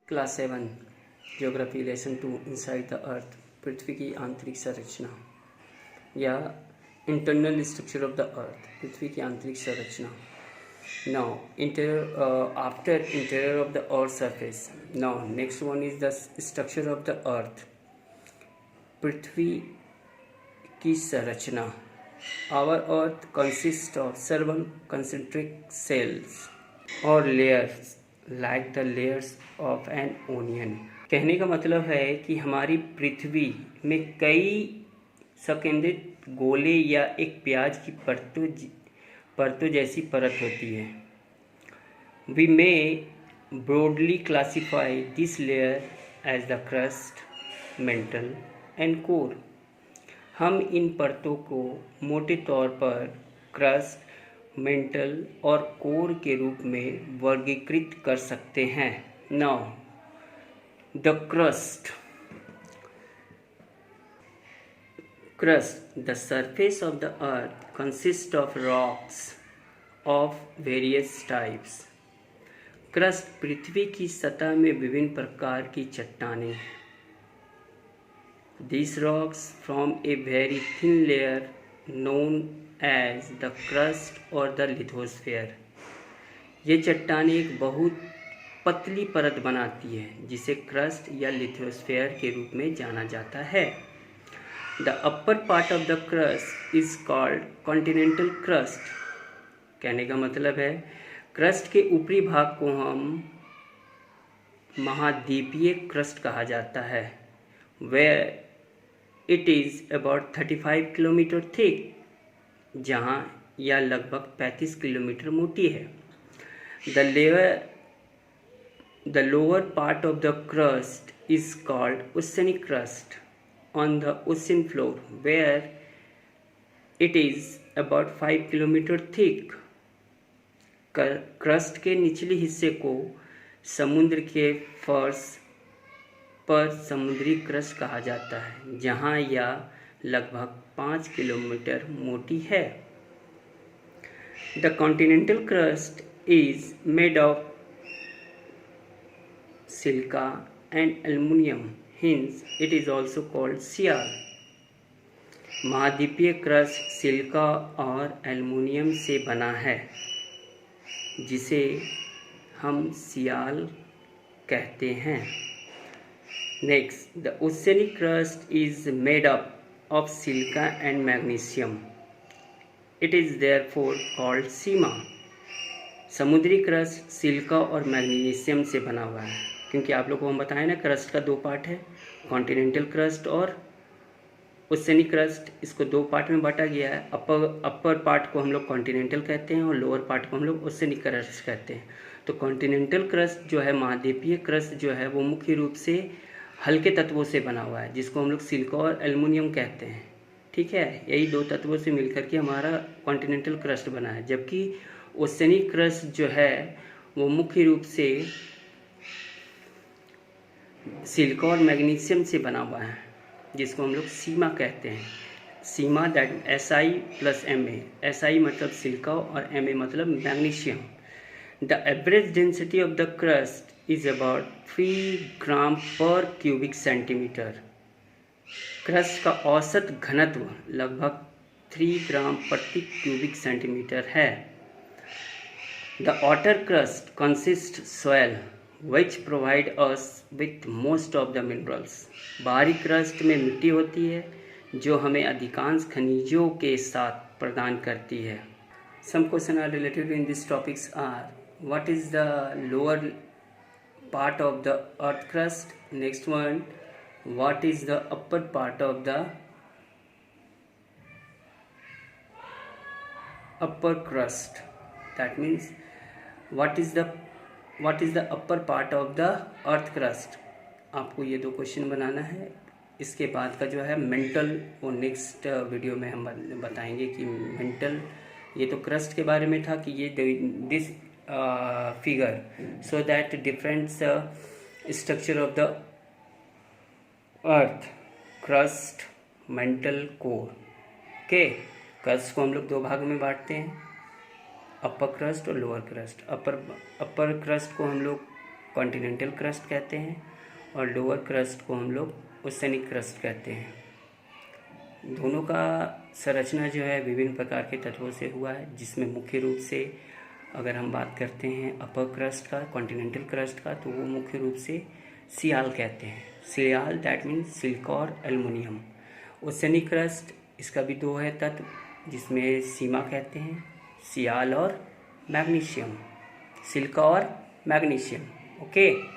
Class 7 geography lesson 2 inside the earth पृथ्वी की आंतरिक संरचना या internal structure of the earth पृथ्वी की आंतरिक संरचना। Now after interior of the earth surface, now next one is the structure of the earth पृथ्वी की संरचना। Our earth consist of several concentric cells और layers like the layers of an onion। कहने का मतलब है कि हमारी पृथ्वी में कई संकेंद्रित गोले या एक प्याज की परतों जैसी परत होती है। We may broadly classify this layer as the crust, mantle and core। हम इन परतों को मोटे तौर पर क्रस्ट, मेंटल और कोर के रूप में वर्गीकृत कर सकते हैं। Now the crust, the surface of the earth consist of rocks of various types. Crust पृथ्वी की सतह में विभिन्न प्रकार की चट्टानें। These rocks form a very thin layer known as the crust or the lithosphere। ये चट्टानें एक बहुत पतली परत बनाती है जिसे क्रस्ट या लिथोस्फेयर के रूप में जाना जाता है। The upper part of the crust is called continental crust। कहने का मतलब है क्रस्ट के ऊपरी भाग को हम महाद्वीपीय क्रस्ट कहा जाता है। Where it is about 35 kilometre thick, जहाँ यह लगभग 35 किलोमीटर मोटी है। The lower part of the crust is called oceanic crust on the ocean floor, where it is about 5 kilometre thick. Crust के निचले हिस्से को समुद्र के फर्श पर समुद्री क्रस्ट कहा जाता है, जहाँ यह लगभग 5 किलोमीटर मोटी है। The continental crust is made of silica and aluminium, hence it is also called sial. महाद्वीपीय क्रस्ट सिलिका और एल्युमिनियम से बना है, जिसे हम सियाल कहते हैं। Next, the oceanic crust is made up of silica and magnesium. It is therefore called सीमा। समुद्री क्रस्ट सिलिका और मैग्नीशियम से बना हुआ है, क्योंकि आप लोग को हम बताएं ना क्रस्ट का 2 पार्ट है, कॉन्टिनेंटल क्रस्ट और ओशियनिक क्रस्ट। इसको 2 पार्ट में बांटा गया है। अपर पार्ट को हम लोग कॉन्टिनेंटल कहते हैं और लोअर पार्ट को हम लोग ओशियनिक क्रस्ट कहते हैं। तो कॉन्टिनेंटल क्रस्ट जो है, महाद्वीपीय क्रस्ट जो है, वो मुख्य रूप से हल्के तत्वों से बना हुआ है, जिसको हम लोग सिलिका और एल्युमिनियम कहते हैं। ठीक है, यही 2 तत्वों से मिलकर के हमारा कॉन्टिनेंटल क्रस्ट बना है। जबकि ओशियनिक क्रस्ट जो है वो मुख्य रूप से सिलिका और मैग्नीशियम से बना हुआ है, जिसको हम लोग सीमा कहते हैं। सीमा दैट Si + Ma। Si मतलब सिलिका और Ma मतलब magnesium. The average density of the crust is about 3 ग्राम पर क्यूबिक सेंटीमीटर। क्रस्ट का औसत घनत्व लगभग 3 ग्राम प्रति क्यूबिक सेंटीमीटर है। The outer crust consist soil which provide us with most of the minerals। बाहरी क्रस्ट में मिट्टी होती है जो हमें अधिकांश खनिजों के साथ प्रदान करती है। Some questions are related in these topics are: what is the lower part of the earth crust? Next one, what is the upper part of the upper crust? That means what is the upper part of the earth crust? आपको ये 2 question बनाना है। इसके बाद का जो है mental, वो next video में हम बताएंगे कि मेंटल, ये तो क्रस्ट के बारे में था कि ये this figure so that different structure of the earth, crust, mantle, core। Okay, crust को हम लोग 2 भाग में बांटते हैं, अपर क्रस्ट और लोअर क्रस्ट। अपर क्रस्ट को हम लोग कॉन्टिनेंटल क्रस्ट कहते हैं और लोअर क्रस्ट को हम लोग ओशनिक क्रस्ट कहते हैं। दोनों का संरचना जो है विभिन्न प्रकार के तत्वों से हुआ है, जिसमें मुख्य रूप से अगर हम बात करते हैं अपर क्रस्ट का, कॉन्टिनेंटल क्रस्ट का, तो वो मुख्य रूप से सियाल कहते हैं। सियाल दैट मीन्स सिल्क और एल्युमिनियम। ओशनिक क्रस्ट इसका भी दो है तत्व, जिसमें सीमा कहते हैं, सियाल और मैग्नीशियम, सिल्क और मैग्नीशियम। ओके।